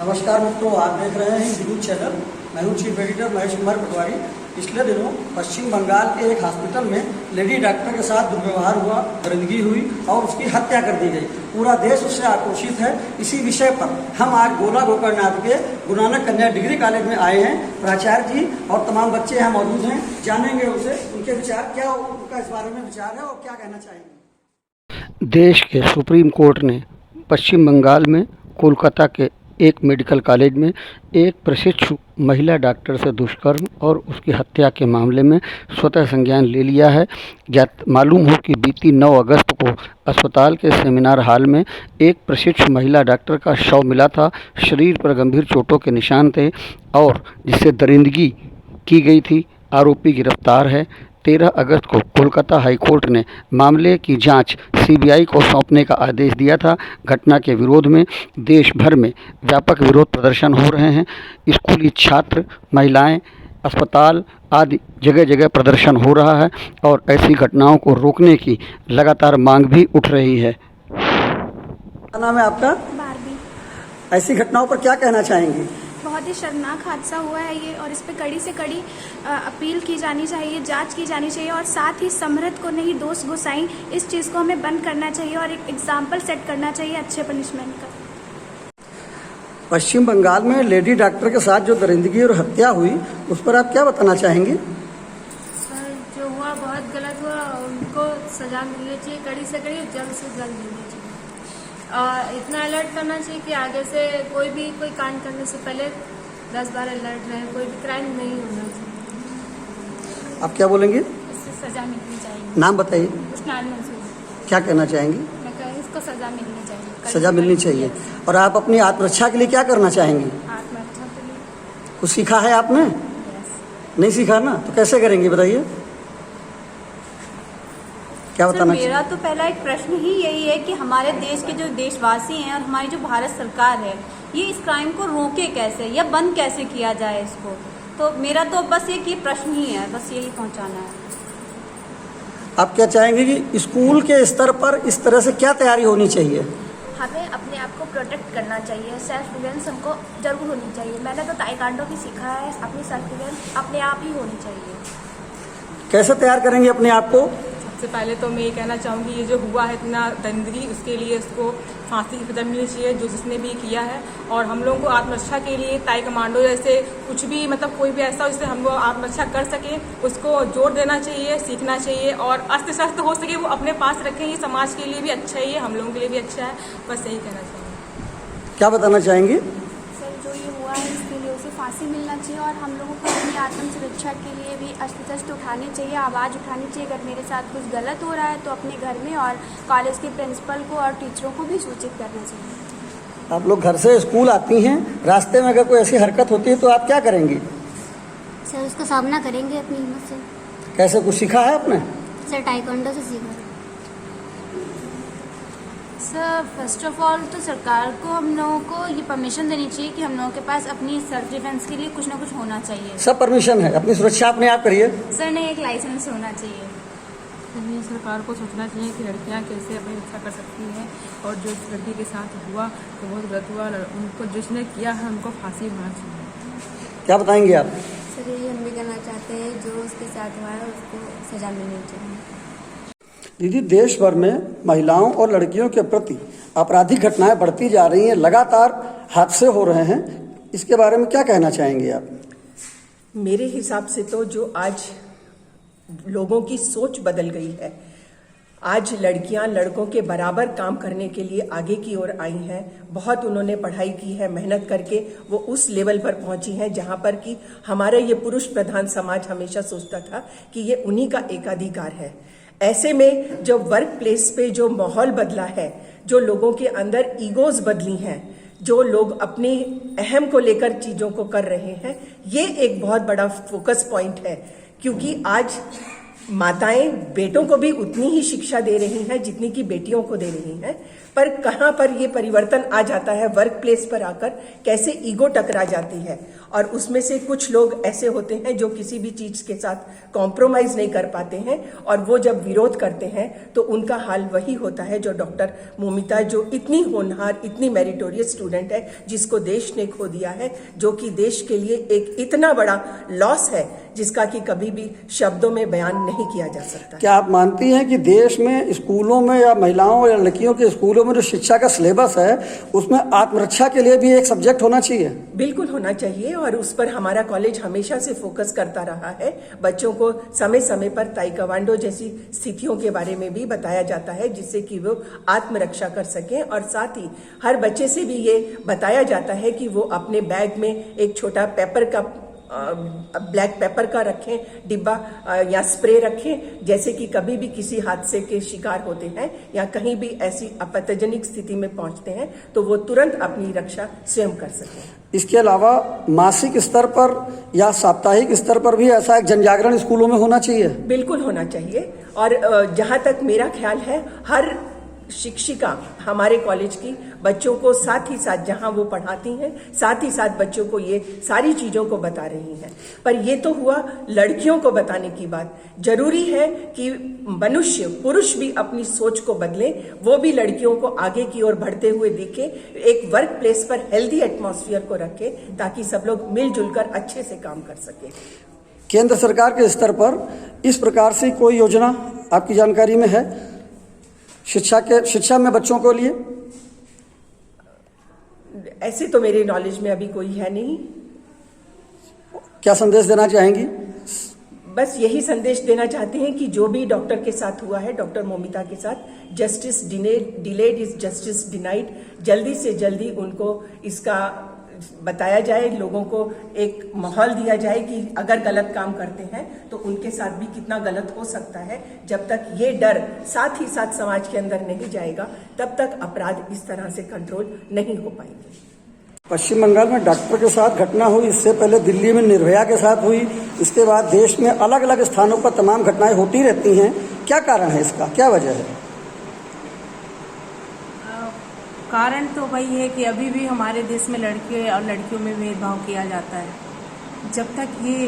नमस्कार मित्रों, आप देख रहे हैं हिंदू चैनल। मैं हूँ चीफ एडिटर महेश कुमार पटवारी। पिछले दिनों पश्चिम बंगाल के एक हॉस्पिटल में लेडी डॉक्टर के साथ दुर्व्यवहार हुआ, दरिंदगी हुई और उसकी हत्या कर दी गई। पूरा देश उससे आक्रोशित है। इसी विषय पर हम आज गोला गोकर्णनाथ के गुरु नानक कन्या डिग्री कॉलेज में आए हैं। प्राचार्य जी और तमाम बच्चे यहाँ मौजूद हैं। जानेंगे उनसे उनके विचार, क्या उनका इस बारे में विचार है और क्या कहना चाहेंगे। देश के सुप्रीम कोर्ट ने पश्चिम बंगाल में कोलकाता के एक मेडिकल कॉलेज में एक प्रशिक्षु महिला डॉक्टर से दुष्कर्म और उसकी हत्या के मामले में स्वतः संज्ञान ले लिया है। मालूम हो कि बीती 9 अगस्त को अस्पताल के सेमिनार हॉल में एक प्रशिक्षु महिला डॉक्टर का शव मिला था। शरीर पर गंभीर चोटों के निशान थे और जिससे दरिंदगी की गई थी। आरोपी गिरफ्तार है। 13 अगस्त को कोलकाता हाईकोर्ट ने मामले की जांच सीबीआई को सौंपने का आदेश दिया था। घटना के विरोध में देश भर में व्यापक विरोध प्रदर्शन हो रहे हैं। स्कूली छात्र, महिलाएं, अस्पताल आदि जगह जगह प्रदर्शन हो रहा है और ऐसी घटनाओं को रोकने की लगातार मांग भी उठ रही है। क्या नाम है आपका? बारबी। ऐसी घटनाओं पर क्या कहना चाहेंगी? बहुत ही शर्मनाक हादसा हुआ है ये, और इस पे कड़ी से कड़ी अपील की जानी चाहिए, जांच की जानी चाहिए और साथ ही समृद्ध को नहीं दोष गोसाई, इस चीज़ को हमें बंद करना चाहिए और एक एग्जाम्पल सेट करना चाहिए अच्छे पनिशमेंट का। पश्चिम बंगाल में लेडी डॉक्टर के साथ जो दरिंदगी और हत्या हुई, उस पर आप क्या बताना चाहेंगे? सर, जो हुआ बहुत गलत हुआ। उनको सजा मिलनी चाहिए, कड़ी से कड़ी, जल्द से जल्द मिलनी चाहिए। इतना अलर्ट करना चाहिए कि आगे से कोई कांड करने से पहले 10 बार अलर्ट रहे, कोई भी क्राइम नहीं होना चाहिए। आप क्या बोलेंगे? इससे सजा मिलनी चाहिए। नाम बताइए। उस्मान मंसूर। क्या कहना चाहेंगी? मैं कह इसको सजा मिलनी चाहिए। सजा मिलनी चाहिए। और आप अपनी आत्मरक्षा के लिए क्या करना चाहेंगी? आत्मरक्षा के लिए कुछ सीखा है आपने? नहीं सीखा ना, तो कैसे करेंगे बताइए। क्या बताना चाहिए? मेरा तो पहला एक प्रश्न ही यही है कि हमारे देश के जो देशवासी हैं और हमारी जो भारत सरकार है, ये इस क्राइम को रोके कैसे या बंद कैसे किया जाए इसको। तो मेरा तो बस एक ये प्रश्न ही है, बस यही पहुंचाना है। आप क्या चाहेंगे कि स्कूल के स्तर पर इस तरह से क्या तैयारी होनी चाहिए? हमें अपने आप को प्रोटेक्ट करना चाहिए। सेल्फ डिफेंस हमको जरूर होनी चाहिए। मैंने तो ताइक्वांडो भी सीखा है। अपनी सेल्फ डिफेंस अपने आप ही होनी चाहिए। कैसे तैयार करेंगे अपने आप को? सबसे पहले तो मैं ये कहना चाहूँगी, ये जो हुआ है इतना दरिंदगी, उसके लिए इसको फांसी की सजा मिलनी चाहिए जो जिसने भी किया है। और हम लोगों को आत्मरक्षा के लिए ताइक्वांडो जैसे कुछ भी, मतलब कोई भी ऐसा हो जिससे हम लोग आत्मरक्षा कर सके, उसको जोर देना चाहिए, सीखना चाहिए। और अस्त्र शस्त्र हो सके वो अपने पास रखें। ये समाज के लिए भी अच्छा है, ये हम लोगों के लिए भी अच्छा है। बस यही कहना चाहिए। क्या बताना चाहेंगे? सर, जो ये हुआ है इसके लिए उसे फांसी मिलना चाहिए और हम लोगों को अपनी आत्म सुरक्षा के लिए भी अस्त्र शस्त्र उठाने चाहिए, आवाज़ उठानी चाहिए। अगर मेरे साथ कुछ गलत हो रहा है तो अपने घर में और कॉलेज के प्रिंसिपल को और टीचरों को भी सूचित करना चाहिए। आप लोग घर से स्कूल आती हैं, रास्ते में अगर कोई ऐसी हरकत होती है तो आप क्या करेंगी? सर, उसका सामना करेंगे अपनी हिम्मत से। कैसे, कुछ सीखा है आपने? सर, टाइक्वांडो से सीखा। सर, फर्स्ट ऑफ ऑल तो सरकार को हम लोगों को ये परमिशन देनी चाहिए कि हम लोगों के पास अपनी सेल्फ डिफेंस के लिए कुछ ना कुछ होना चाहिए। सब परमिशन है, अपनी सुरक्षा अपने आप करिए। सर, नहीं, एक लाइसेंस होना चाहिए। हमें सरकार को सोचना चाहिए कि लड़कियां कैसे अपनी रक्षा कर सकती हैं। और जो इस लड़की के साथ हुआ तो बहुत गलत हुआ। उनको जिसने किया है उनको फांसी होना चाहिए। क्या बताएंगे आप? सर, ये हम भी कहना चाहते हैं, जो उसके साथ हुआ है उसको सजा मिलनी चाहिए। दीदी, देश भर में महिलाओं और लड़कियों के प्रति आपराधिक घटनाएं बढ़ती जा रही हैं, लगातार हादसे हो रहे हैं। इसके बारे में क्या कहना चाहेंगे आप? मेरे हिसाब से तो जो आज लोगों की सोच बदल गई है, आज लड़कियां लड़कों के बराबर काम करने के लिए आगे की ओर आई हैं। बहुत उन्होंने पढ़ाई की है, मेहनत करके वो उस लेवल पर पहुंची हैं जहां पर कि हमारा ये पुरुष प्रधान समाज हमेशा सोचता था कि ये उन्हीं का एकाधिकार है। ऐसे में जो वर्क प्लेस पे जो माहौल बदला है, जो लोगों के अंदर ईगोज बदली हैं, जो लोग अपनी अहम को लेकर चीजों को कर रहे हैं, ये एक बहुत बड़ा फोकस पॉइंट है। क्योंकि आज माताएं बेटों को भी उतनी ही शिक्षा दे रही हैं जितनी की बेटियों को दे रही हैं। पर कहाँ पर ये परिवर्तन आ जाता है वर्क प्लेस पर आकर, कैसे ईगो टकरा जाती है और उसमें से कुछ लोग ऐसे होते हैं जो किसी भी चीज के साथ कॉम्प्रोमाइज नहीं कर पाते हैं और वो जब विरोध करते हैं तो उनका हाल वही होता है जो डॉक्टर मोमिता, जो इतनी होनहार, इतनी मेरिटोरियस स्टूडेंट है, जिसको देश ने खो दिया है, जो कि देश के लिए एक इतना बड़ा लॉस है जिसका कि कभी भी शब्दों में बयान नहीं किया जा सकता। क्या आप मानती हैं कि देश में स्कूलों में या महिलाओं या लड़कियों के स्कूलों में जो शिक्षा का सिलेबस है उसमें आत्मरक्षा के लिए भी एक सब्जेक्ट होना चाहिए? बिल्कुल होना चाहिए और उस पर हमारा कॉलेज हमेशा से फोकस करता रहा है। बच्चों को समय समय पर ताइक्वांडो जैसी स्थितियों के बारे में भी बताया जाता है जिससे कि वो आत्मरक्षा कर सकें और साथ ही हर बच्चे से भी ये बताया जाता है कि वो अपने बैग में एक छोटा पेपर का ब्लैक पेपर का रखें डिब्बा या स्प्रे रखें, जैसे कि कभी भी किसी हादसे के शिकार होते हैं या कहीं भी ऐसी आपत्तिजनक स्थिति में पहुंचते हैं तो वो तुरंत अपनी रक्षा स्वयं कर सकें। इसके अलावा मासिक स्तर पर या साप्ताहिक स्तर पर भी ऐसा एक जन जागरण स्कूलों में होना चाहिए? बिल्कुल होना चाहिए और जहां तक मेरा ख्याल है हर शिक्षिका हमारे कॉलेज की बच्चों को साथ ही साथ जहां वो पढ़ाती हैं साथ ही साथ बच्चों को ये सारी चीजों को बता रही हैं। पर ये तो हुआ लड़कियों को बताने की बात। जरूरी है कि मनुष्य, पुरुष भी अपनी सोच को बदले, वो भी लड़कियों को आगे की ओर बढ़ते हुए देखे, एक वर्क प्लेस पर हेल्दी एटमॉस्फेयर को रखे ताकि सब लोग मिलजुल कर अच्छे से काम कर सके। केंद्र सरकार के स्तर पर इस प्रकार से कोई योजना आपकी जानकारी में है शिक्षा में बच्चों को लिए? ऐसे तो मेरे नॉलेज में अभी कोई है नहीं। क्या संदेश देना चाहेंगी? बस यही संदेश देना चाहते हैं कि जो भी डॉक्टर के साथ हुआ है, डॉक्टर मोमिता के साथ, justice delayed is justice denied. जल्दी से जल्दी उनको इसका बताया जाए, लोगों को एक माहौल दिया जाए कि अगर गलत काम करते हैं तो उनके साथ भी कितना गलत हो सकता है। जब तक ये डर साथ ही साथ समाज के अंदर नहीं जाएगा तब तक अपराध इस तरह से कंट्रोल नहीं हो पाएंगे। पश्चिम बंगाल में डॉक्टर के साथ घटना हुई, इससे पहले दिल्ली में निर्भया के साथ हुई, इसके बाद देश में अलग अलग स्थानों पर तमाम घटनाएं होती रहती हैं। क्या कारण है इसका, क्या वजह है? कारण तो वही है कि अभी भी हमारे देश में लड़के और लड़कियों में भेदभाव किया जाता है। जब तक ये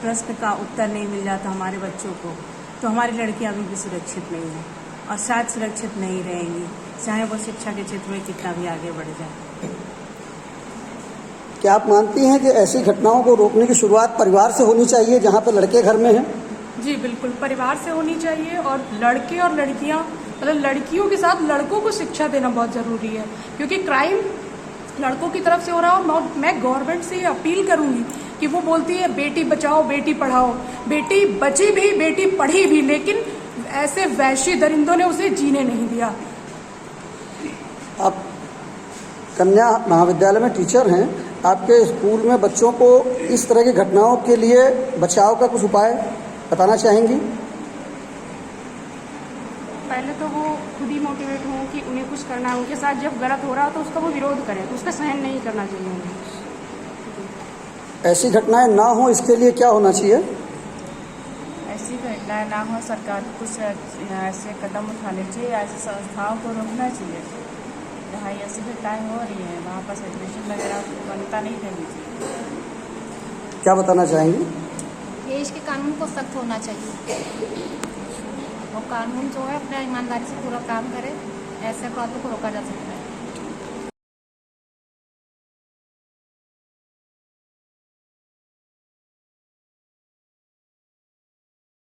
प्रश्न का उत्तर नहीं मिल जाता हमारे बच्चों को तो हमारी लड़कियां अभी भी सुरक्षित नहीं हैं और शायद सुरक्षित नहीं रहेंगी, चाहे वो शिक्षा के क्षेत्र में कितना भी आगे बढ़ जाए। क्या आप मानती हैं कि ऐसी घटनाओं को रोकने की शुरुआत परिवार से होनी चाहिए जहां पर लड़के घर में हैं? जी बिल्कुल, परिवार से होनी चाहिए और लड़के और लड़कियां, मतलब लड़कियों के साथ लड़कों को शिक्षा देना बहुत ज़रूरी है क्योंकि क्राइम लड़कों की तरफ से हो रहा है। और मैं गवर्नमेंट से ये अपील करूंगी कि वो बोलती है बेटी बचाओ बेटी पढ़ाओ, बेटी बची भी बेटी पढ़ी भी, लेकिन ऐसे वैश्य दरिंदों ने उसे जीने नहीं दिया। आप कन्या महाविद्यालय में टीचर हैं, आपके स्कूल में बच्चों को इस तरह की घटनाओं के लिए बचाव का कुछ उपाय बताना चाहेंगी? पहले तो वो खुद ही मोटिवेट हों कि उन्हें कुछ करना है, उनके साथ जब गलत हो रहा हो तो उसका वो विरोध करें, तो उसका सहन नहीं करना चाहिए उन्हें। ऐसी घटनाएं ना हो इसके लिए क्या होना चाहिए? ऐसी घटनाएं ना हो, सरकार को कुछ ऐसे कदम उठाने चाहिए, ऐसी संस्थाओं को रोकना चाहिए जहाँ ऐसी घटनाएं हो रही हैं, वहाँ पर सेलिब्रेशन वगैरह बनता नहीं करनी चाहिए। क्या बताना चाहेंगी? देश के कानून को सख्त होना चाहिए और कानून जो है अपना ईमानदारी से पूरा काम करे, ऐसे अपराधों को रोका जा सकता है।